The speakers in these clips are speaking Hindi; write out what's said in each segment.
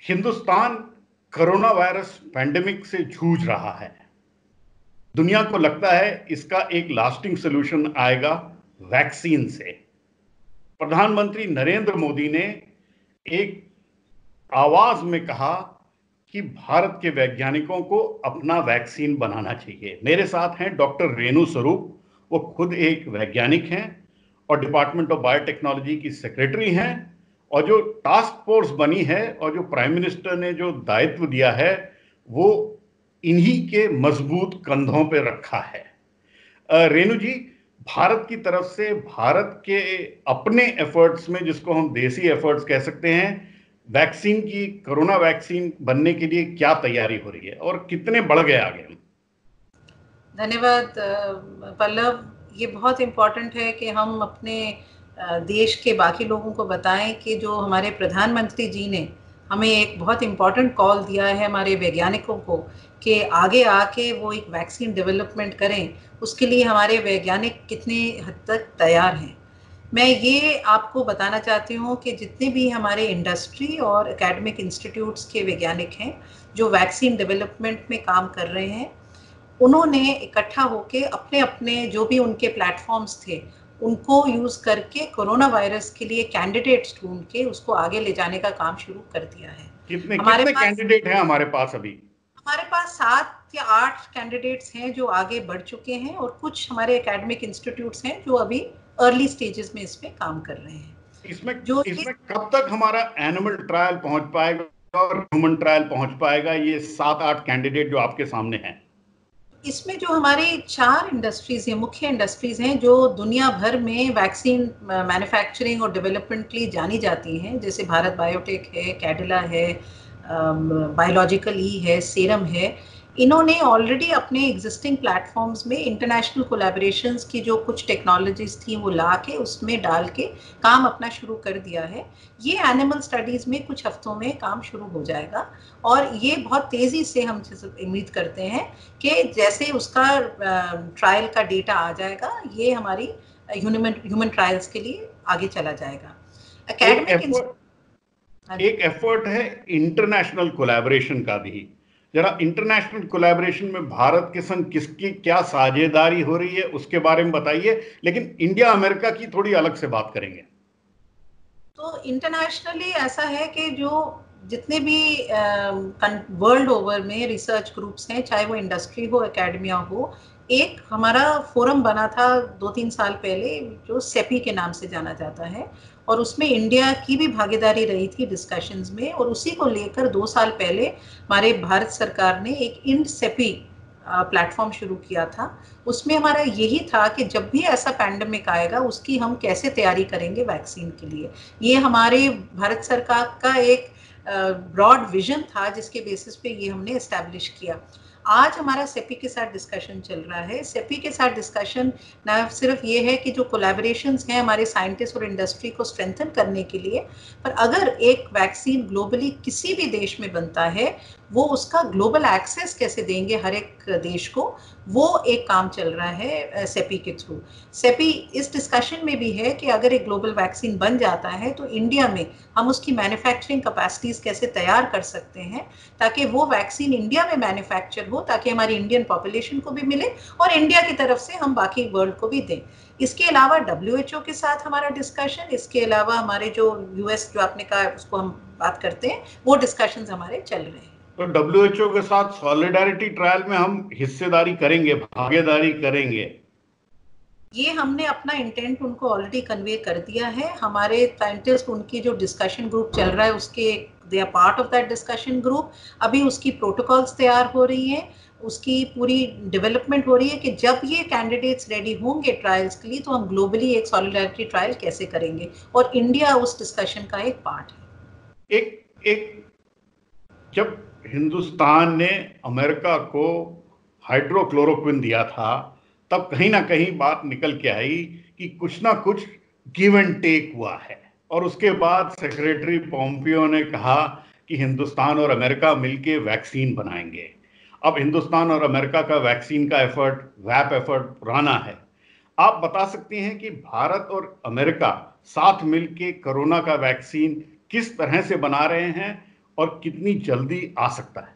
हिंदुस्तान कोरोना वायरस पैंडेमिक से जूझ रहा है। दुनिया को लगता है इसका एक लास्टिंग सॉल्यूशन आएगा वैक्सीन से। प्रधानमंत्री नरेंद्र मोदी ने एक आवाज में कहा कि भारत के वैज्ञानिकों को अपना वैक्सीन बनाना चाहिए। मेरे साथ हैं डॉक्टर रेणु स्वरूप, वो खुद एक वैज्ञानिक हैं और डिपार्टमेंट ऑफ बायोटेक्नोलॉजी की सेक्रेटरी हैं, और जो टास्क फोर्स बनी है और जो प्राइम मिनिस्टर ने जो दायित्व दिया है वो इन्हीं के मजबूत कंधों पे रखा है। रेणु जी, भारत की तरफ से भारत के अपने एफर्ट्स में, जिसको हम देसी एफर्ट्स कह सकते हैं, वैक्सीन की, कोरोना वैक्सीन बनने के लिए क्या तैयारी हो रही है और कितने बढ़ गए आगे हम? धन्यवाद पल्लव। ये बहुत इम्पोर्टेंट है कि हम अपने देश के बाकी लोगों को बताएं कि जो हमारे प्रधानमंत्री जी ने हमें एक बहुत इम्पोर्टेंट कॉल दिया है हमारे वैज्ञानिकों को कि आगे आके वो एक वैक्सीन डेवलपमेंट करें, उसके लिए हमारे वैज्ञानिक कितने हद तक तैयार हैं। मैं ये आपको बताना चाहती हूँ कि जितने भी हमारे इंडस्ट्री और एकेडमिक इंस्टीट्यूट्स के वैज्ञानिक हैं जो वैक्सीन डेवलपमेंट में काम कर रहे हैं, उन्होंने इकट्ठा होके अपने अपने जो भी उनके प्लेटफॉर्म्स थे उनको यूज करके कोरोना वायरस के लिए कैंडिडेट्स ढूंढ के उसको आगे ले जाने का काम शुरू कर दिया है। कितने हमारे कितने पास कैंडिडेट हैं हमारे पास अभी? हमारे पास 7 या 8 कैंडिडेट्स हैं जो आगे बढ़ चुके हैं, और कुछ हमारे एकेडमिक इंस्टीट्यूट्स हैं जो अभी अर्ली स्टेजेस में इसमें काम कर रहे हैं। इसमें जो इसमें कब तक हमारा एनिमल ट्रायल पहुंच पाएगा और ह्यूमन ट्रायल पहुंच पाएगा, ये 7-8 कैंडिडेट जो आपके सामने हैं? इसमें जो हमारी 4 इंडस्ट्रीज हैं, मुख्य इंडस्ट्रीज हैं जो दुनिया भर में वैक्सीन मैन्युफैक्चरिंग और डेवलपमेंट के लिए जानी जाती हैं, जैसे भारत बायोटेक है, कैडिला है, बायोलॉजिकल ई है, सीरम है। इन्होंने ऑलरेडी अपने एग्जिस्टिंग प्लेटफॉर्म्स में इंटरनेशनल कोलैबोरेशंस की जो कुछ टेक्नोलॉजीज थी वो ला के उसमें डाल के काम अपना शुरू कर दिया है। ये एनिमल स्टडीज़ में कुछ हफ्तों में काम शुरू हो जाएगा, और ये बहुत तेज़ी से हम उम्मीद करते हैं कि जैसे उसका ट्रायल का डेटा आ जाएगा, ये हमारी ह्यूमन ट्रायल्स के लिए आगे चला जाएगा। एक एकेडमिक एक एफर्ट है इंटरनेशनल कोलैबोरेशन का भी। जरा इंटरनेशनल कोलैबोरेशन में भारत के संग किसकी क्या साझेदारी हो रही है उसके बारे में बताइए, लेकिन इंडिया अमेरिका की थोड़ी अलग से बात करेंगे। तो इंटरनेशनली ऐसा है कि जो जितने भी वर्ल्ड ओवर में रिसर्च ग्रुप्स हैं, चाहे वो इंडस्ट्री हो, एकेडमिया हो, एक हमारा फोरम बना था 2-3 साल पहले जो सेपी के नाम से जाना जाता है, और उसमें इंडिया की भी भागीदारी रही थी डिस्कशंस में, और उसी को लेकर 2 साल पहले हमारे भारत सरकार ने एक इंड सेपी प्लेटफॉर्म शुरू किया था। उसमें हमारा यही था कि जब भी ऐसा पैंडेमिक आएगा उसकी हम कैसे तैयारी करेंगे वैक्सीन के लिए। ये हमारे भारत सरकार का एक ब्रॉड विजन था जिसके बेसिस पे ये हमने एस्टैब्लिश किया। आज हमारा सेपी के साथ डिस्कशन चल रहा है। सेपी के साथ डिस्कशन ना सिर्फ ये है कि जो कोलैबोरेशंस हैं हमारे साइंटिस्ट और इंडस्ट्री को स्ट्रेंथन करने के लिए, पर अगर एक वैक्सीन ग्लोबली किसी भी देश में बनता है, वो उसका ग्लोबल एक्सेस कैसे देंगे हर एक देश को, वो एक काम चल रहा है सेपी के थ्रू। सेपी इस डिस्कशन में भी है कि अगर एक ग्लोबल वैक्सीन बन जाता है तो इंडिया में हम उसकी मैन्युफैक्चरिंग कैपेसिटीज कैसे तैयार कर सकते हैं ताकि वो वैक्सीन इंडिया में मैन्युफैक्चर हो, ताकि हमारी इंडियन पॉपुलेशन को भी मिले और इंडिया की तरफ से हम बाकी वर्ल्ड को भी दें। इसके अलावा WHO के साथ हमारा डिस्कशन, इसके अलावा हमारे जो US जो आपने कहा उसको हम बात करते हैं, वो डिस्कशंस हमारे चल रहे हैं। तो WHO के साथ सॉलिडारिटी ट्रायल में हम हिस्सेदारी करेंगे, भागीदारी करेंगे? ये हमने अपना इंटेंट उनको ऑलरेडी कन्वे कर दिया है। हमारे साइंटिस्ट, उनकी जो डिस्कशन ग्रुप चल रहा है उसके, they are part of that discussion group. अभी उसकी प्रोटोकॉल्स तैयार हो रही हैं, उसकी पूरी डेवलपमेंट हो रही है कि जब ये कैंडिडेट्स रेडी होंगे ट्रायल्स के लिए तो हम ग्लोबली एक सॉलिडारिटी ट्रायल कैसे करेंगे, और इंडिया उस डिस्कशन का एक पार्ट है। एक जब हिंदुस्तान ने अमेरिका को हाइड्रोक्लोरोक्विन दिया था, तब कहीं ना कहीं बात निकल के आई कि कुछ ना कुछ गिव एंड टेक हुआ है, और उसके बाद सेक्रेटरी पोम्पियो ने कहा कि हिंदुस्तान और अमेरिका मिलके वैक्सीन बनाएंगे। अब हिंदुस्तान और अमेरिका का वैक्सीन का एफर्ट, वैप एफर्ट पुराना है। आप बता सकते हैं कि भारत और अमेरिका साथ मिलके कोरोना का वैक्सीन किस तरह से बना रहे हैं, और कितनी जल्दी आ सकता है?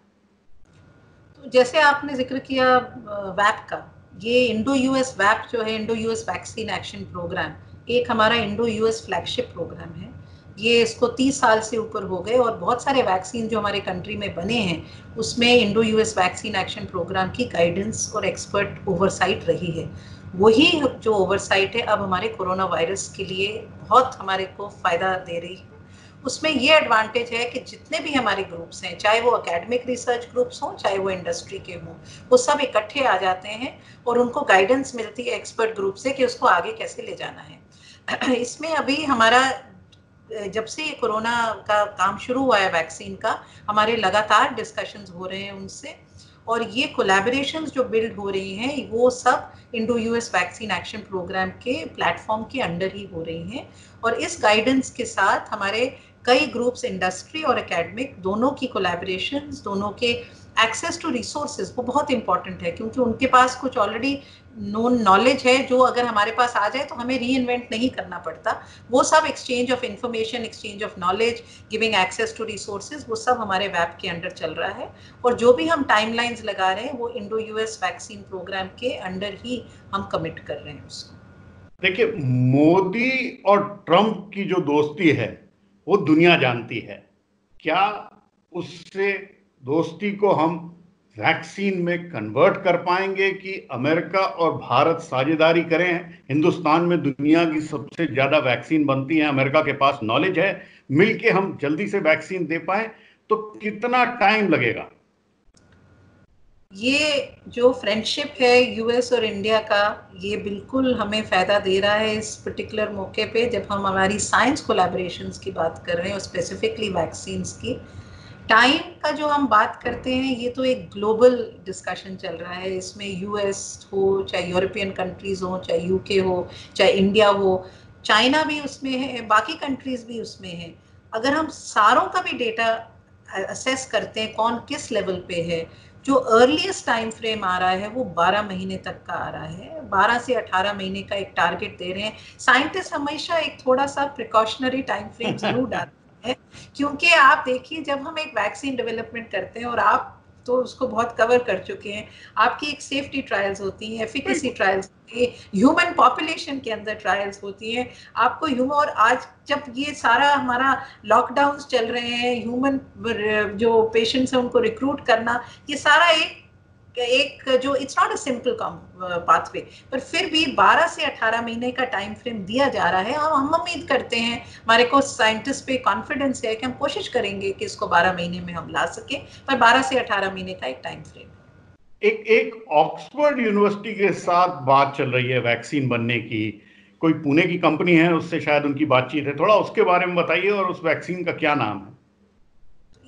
तो जैसे आपने जिक्र किया वैप का, ये इंडो यूएस वैप जो है, Indo US vaccine action programme, एक हमारा इंडो यूएस फ्लैगशिप प्रोग्राम है। ये इसको 30 साल से ऊपर हो गए और बहुत सारे वैक्सीन जो हमारे कंट्री में बने हैं उसमें Indo US vaccine action programme की गाइडेंस और एक्सपर्ट ओवरसाइट रही है। वही जो ओवरसाइट है अब हमारे कोरोना वायरस के लिए बहुत हमारे को फायदा दे रही है। उसमें ये एडवांटेज है कि जितने भी हमारे ग्रुप्स हैं, चाहे वो एकेडमिक रिसर्च ग्रुप्स हों, चाहे वो इंडस्ट्री के हों, वो सब इकट्ठे आ जाते हैं और उनको गाइडेंस मिलती है एक्सपर्ट ग्रुप से कि उसको आगे कैसे ले जाना है। इसमें अभी हमारा जब से ये कोरोना का काम शुरू हुआ है वैक्सीन का, हमारे लगातार डिस्कशंस हो रहे हैं उनसे, और ये कोलैबोरेशंस जो बिल्ड हो रही हैं वो सब Indo US vaccine action programme के प्लेटफॉर्म के अंडर ही हो रही हैं। और इस गाइडेंस के साथ हमारे कई ग्रुप्स, इंडस्ट्री और एकेडमिक, दोनों की कोलैबोरेशंस, दोनों के एक्सेस टू रिसोर्सेज वो बहुत इंपॉर्टेंट है, क्योंकि उनके पास कुछ ऑलरेडी नोन नॉलेज है जो अगर हमारे पास आ जाए तो हमें री इन्वेंट नहीं करना पड़ता। वो सब exchange of information, exchange of knowledge, giving access to resources, वो सब हमारे वैप के अंडर चल रहा है। और जो भी हम टाइमलाइंस लगा रहे हैं वो इंडो यूएस वैक्सीन प्रोग्राम के अंडर ही हम कमिट कर रहे हैं उसको। देखिए, मोदी और ट्रंप की जो दोस्ती है वो दुनिया जानती है। क्या उससे दोस्ती को हम वैक्सीन में कन्वर्ट कर पाएंगे कि अमेरिका और भारत साझेदारी करें? हिंदुस्तान में दुनिया की सबसे ज्यादा वैक्सीन बनती है, अमेरिका के पास नॉलेज है, मिलके हम जल्दी से वैक्सीन दे पाए तो कितना टाइम लगेगा? ये जो फ्रेंडशिप है यूएस और इंडिया का, ये बिल्कुल हमें फ़ायदा दे रहा है इस पर्टिकुलर मौके पे जब हम हमारी साइंस कोलैबोरेशंस की बात कर रहे हैं और स्पेसिफिकली वैक्सीन्स की। टाइम का जो हम बात करते हैं ये तो एक ग्लोबल डिस्कशन चल रहा है, इसमें यूएस हो, चाहे यूरोपियन कंट्रीज हो, चाहे यूके हो, चाहे इंडिया हो, चाइना भी उसमें है, बाकी कंट्रीज भी उसमें है। अगर हम सारों का भी डेटा असेस करते हैं कौन किस लेवल पे है, जो अर्लीस्ट टाइम फ्रेम आ रहा है वो 12 महीने तक का आ रहा है। 12 से 18 महीने का एक टारगेट दे रहे हैं साइंटिस्ट। हमेशा एक थोड़ा सा प्रिकॉशनरी टाइम फ्रेम जरूर डालते हैं, क्योंकि आप देखिए जब हम एक वैक्सीन डेवलपमेंट करते हैं, और आप तो उसको बहुत कवर कर चुके हैं, आपकी एक सेफ्टी ट्रायल्स होती हैं, एफिकेसी ट्रायल्स होती है, ह्यूमन पॉपुलेशन के अंदर ट्रायल्स होती हैं, आपको ह्यूमन, और आज जब ये सारा हमारा लॉकडाउन चल रहे हैं, ह्यूमन जो पेशेंट्स हैं उनको रिक्रूट करना, ये सारा एक जो it's not a simple pathway, पर फिर भी 12 से 18 महीने का टाइम फ्रेम दिया जा रहा है। हम उम्मीद करते हैं, हमारे को साइंटिस्ट पे कॉन्फिडेंस है कि हम कोशिश करेंगे कि इसको 12 महीने में हम ला सके, पर 12 से 18 महीने का एक टाइम फ्रेम। एक एक ऑक्सफोर्ड यूनिवर्सिटी के साथ बात चल रही है वैक्सीन बनने की। कोई पुणे की कंपनी है, उससे शायद उनकी बातचीत है, थोड़ा उसके बारे में बताइए और उस वैक्सीन का क्या नाम है?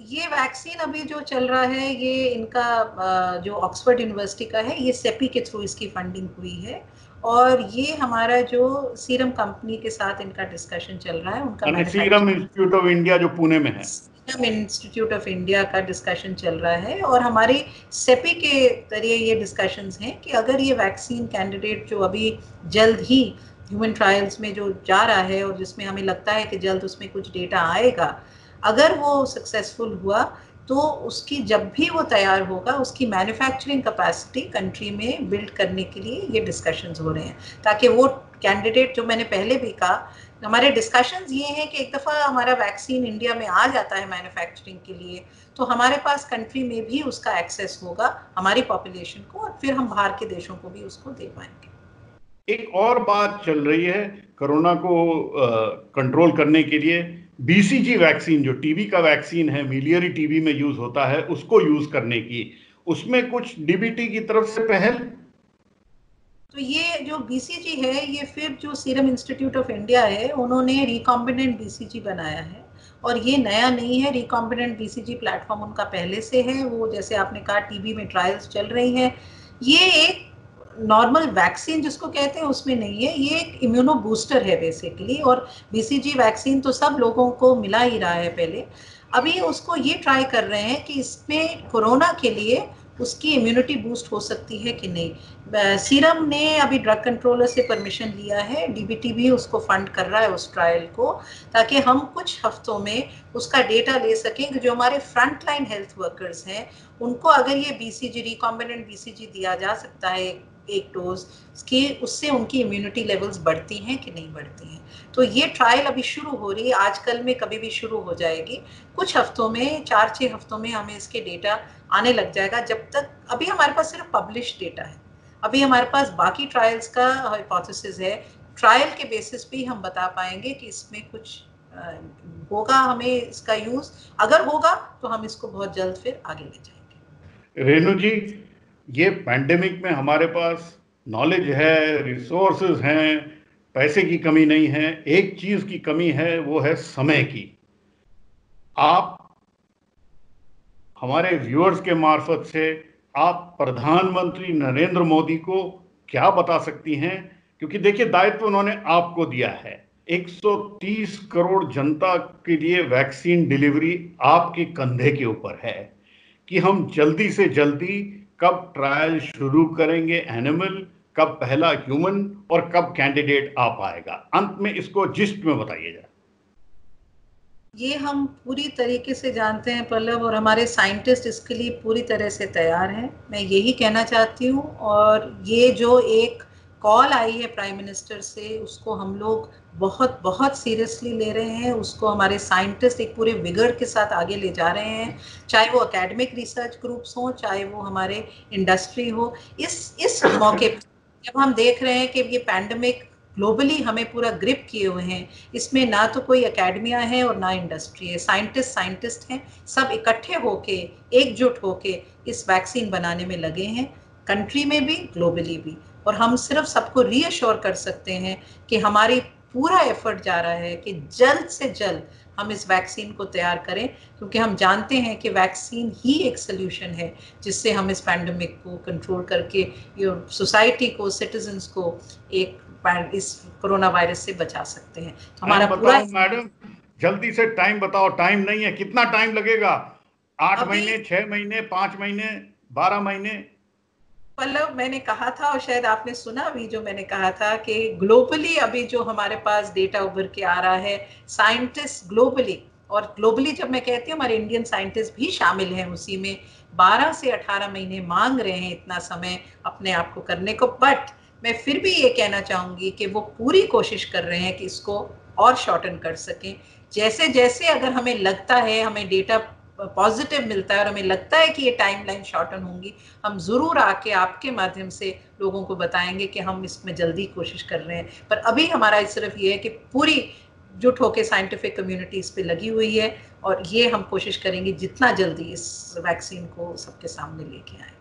ये वैक्सीन अभी जो चल रहा है ये इनका जो ऑक्सफोर्ड यूनिवर्सिटी का है, ये सेपी के थ्रू इसकी फंडिंग हुई है, और ये हमारा जो सीरम कंपनी के साथ इनका डिस्कशन चल रहा है, उनका यानी serum manufacturing, institute of India जो पुणे में है। सीरम इंस्टीट्यूट ऑफ इंडिया का डिस्कशन चल रहा है, और हमारे सेपी के जरिए ये डिस्कशंस हैं कि अगर ये वैक्सीन कैंडिडेट जो अभी जल्द ही ह्यूमन ट्रायल्स में जो जा रहा है और जिसमें हमें लगता है कि जल्द उसमें कुछ डेटा आएगा, अगर वो सक्सेसफुल हुआ तो उसकी जब भी वो तैयार होगा उसकी मैन्युफैक्चरिंग कैपेसिटी कंट्री में बिल्ड करने के लिए ये डिस्कशंस हो रहे हैं, ताकि वो कैंडिडेट, जो मैंने पहले भी कहा, हमारे डिस्कशंस ये हैं कि एक दफ़ा हमारा वैक्सीन इंडिया में आ जाता है मैन्युफैक्चरिंग के लिए, तो हमारे पास कंट्री में भी उसका एक्सेस होगा हमारी पॉपुलेशन को, और फिर हम बाहर के देशों को भी उसको दे पाएंगे। एक और बात चल रही है कोरोना को कंट्रोल करने के लिए, बीसीजी वैक्सीन जो टीबी का वैक्सीन है, मिलियरी टीबी में यूज होता है, उसको यूज करने की। उसमें कुछ डीबीटी की तरफ से पहल? तो ये जो बीसीजी है, ये फिर जो सीरम इंस्टीट्यूट ऑफ इंडिया है उन्होंने रिकॉम्बिनेंट बीसीजी बनाया है, और ये नया नहीं है। रिकॉम्बिनेंट बीसीजी प्लेटफॉर्म उनका पहले से है, वो जैसे आपने कहा टीबी में ट्रायल्स चल रही हैं। ये एक नॉर्मल वैक्सीन जिसको कहते हैं उसमें नहीं है, ये एक इम्यूनो बूस्टर है बेसिकली, और बीसीजी वैक्सीन तो सब लोगों को मिला ही रहा है पहले। अभी उसको ये ट्राई कर रहे हैं कि इसमें कोरोना के लिए उसकी इम्यूनिटी बूस्ट हो सकती है कि नहीं। सीरम ने अभी ड्रग कंट्रोलर से परमिशन लिया है, डीबीटी भी उसको फंड कर रहा है उस ट्रायल को, ताकि हम कुछ हफ्तों में उसका डेटा ले सकें कि जो हमारे फ्रंट लाइन हेल्थ वर्कर्स हैं उनको अगर ये बीसीजी, रिकॉम्बिनेंट बीसीजी दिया जा सकता है एक डोज कि उससे उनकी इम्यूनिटी लेवल्स बढ़ती हैं कि नहीं बढ़ती हैं। तो ये ट्रायल अभी शुरू हो रही है, आजकल में कभी भी शुरू हो जाएगी। कुछ हफ्तों में, 4-6 हफ्तों में हमें इसके डेटा आने लग जाएगा। जब तक अभी हमारे पास सिर्फ पब्लिश डेटा है, अभी हमारे पास बाकी ट्रायल्स का हाइपोथेसिस है, ट्रायल के बेसिस पे ही हम बता पाएंगे कि इसमें कुछ होगा हमें इसका यूज, अगर होगा तो हम इसको बहुत जल्द फिर आगे ले जाएंगे। रेणु जी, ये पैंडेमिक में हमारे पास नॉलेज है, रिसोर्सेज हैं, पैसे की कमी नहीं है, एक चीज की कमी है, वो है समय की। आप हमारे व्यूअर्स के मार्फत से आप प्रधानमंत्री नरेंद्र मोदी को क्या बता सकती हैं? क्योंकि देखिए, दायित्व उन्होंने आपको दिया है। 130 करोड़ जनता के लिए वैक्सीन डिलीवरी आपके कंधे के ऊपर है कि हम जल्दी से जल्दी कब ट्रायल शुरू करेंगे एनिमल, कब पहला ह्यूमन, और कब कैंडिडेट आ पाएगा। अंत में इसको जिस्ट में बताइएगा। ये हम पूरी तरीके से जानते हैं पल्लव, और हमारे साइंटिस्ट इसके लिए पूरी तरह से तैयार हैं, मैं यही कहना चाहती हूँ। और ये जो एक कॉल आई है प्राइम मिनिस्टर से, उसको हम लोग बहुत बहुत सीरियसली ले रहे हैं। उसको हमारे साइंटिस्ट एक पूरे विगड़ के साथ आगे ले जा रहे हैं, चाहे वो एकेडमिक रिसर्च ग्रुप्स हों, चाहे वो हमारे इंडस्ट्री हो। इस मौके पर जब हम देख रहे हैं कि ये पैंडेमिक ग्लोबली हमें पूरा ग्रिप किए हुए हैं, इसमें ना तो कोई एकेडमिया है और ना इंडस्ट्री है, साइंटिस्ट हैं, सब इकट्ठे होके, एकजुट होके इस वैक्सीन बनाने में लगे हैं, कंट्री में भी, ग्लोबली भी। और हम सिर्फ सबको रीअश्योर कर सकते हैं कि हमारी पूरा एफर्ट जा रहा है कि जल्द से जल्द हम इस वैक्सीन को तैयार करें, क्योंकि हम जानते हैं कि वैक्सीन ही एक सोल्यूशन है जिससे हम इस पैंडेमिक को कंट्रोल करके सोसाइटी को, सिटीजन्स को एक इस कोरोना वायरस से बचा सकते हैं। तो हमारा पूरा, मैडम जल्दी से टाइम बताओ, टाइम नहीं है, कितना टाइम लगेगा? 8 महीने, 6 महीने, 5 महीने, 12 महीने? पल्लव, मैंने कहा था और शायद आपने सुना अभी जो मैंने कहा था कि ग्लोबली अभी जो हमारे पास डेटा उभर के आ रहा है, साइंटिस्ट ग्लोबली, और ग्लोबली जब मैं कहती हूँ हमारे इंडियन साइंटिस्ट भी शामिल हैं उसी में, 12 से 18 महीने मांग रहे हैं इतना समय अपने आप को करने को। बट मैं फिर भी ये कहना चाहूंगी कि वो पूरी कोशिश कर रहे हैं कि इसको और शॉर्टन कर सकें। जैसे जैसे अगर हमें लगता है, हमें डेटा पॉजिटिव मिलता है और हमें लगता है कि ये टाइमलाइन शॉर्टन होंगी, हम जरूर आके आपके माध्यम से लोगों को बताएंगे कि हम इसमें जल्दी कोशिश कर रहे हैं। पर अभी हमारा सिर्फ ये है कि पूरी जुट होकर साइंटिफिक कम्युनिटी इस पे लगी हुई है, और ये हम कोशिश करेंगे जितना जल्दी इस वैक्सीन को सबके सामने लेके आए।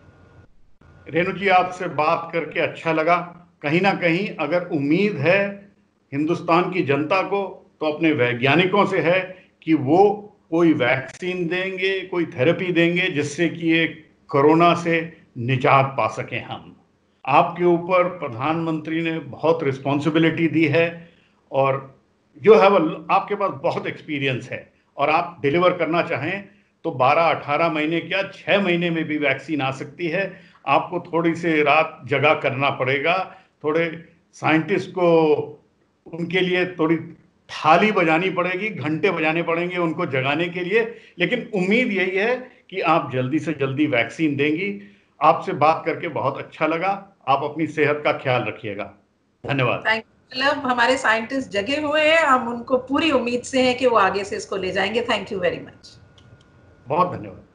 रेणु जी, आपसे बात करके अच्छा लगा। कहीं ना कहीं अगर उम्मीद है हिंदुस्तान की जनता को, तो अपने वैज्ञानिकों से है कि वो कोई वैक्सीन देंगे, कोई थेरेपी देंगे जिससे कि ये कोरोना से निजात पा सकें हम। आपके ऊपर प्रधानमंत्री ने बहुत रिस्पॉन्सिबिलिटी दी है, और जो है वो आपके पास बहुत एक्सपीरियंस है, और आप डिलीवर करना चाहें तो 12-18 महीने क्या, 6 महीने में भी वैक्सीन आ सकती है। आपको थोड़ी सी रात जगा करना पड़ेगा, थोड़े साइंटिस्ट को उनके लिए थोड़ी थाली बजानी पड़ेगी, घंटे बजाने पड़ेंगे उनको जगाने के लिए, लेकिन उम्मीद यही है कि आप जल्दी से जल्दी वैक्सीन देंगी। आपसे बात करके बहुत अच्छा लगा। आप अपनी सेहत का ख्याल रखिएगा। धन्यवाद। Thank you. मतलब हमारे साइंटिस्ट जगे हुए हैं, हम उनको पूरी उम्मीद से हैं कि वो आगे से इसको ले जाएंगे। Thank you very much. बहुत धन्यवाद।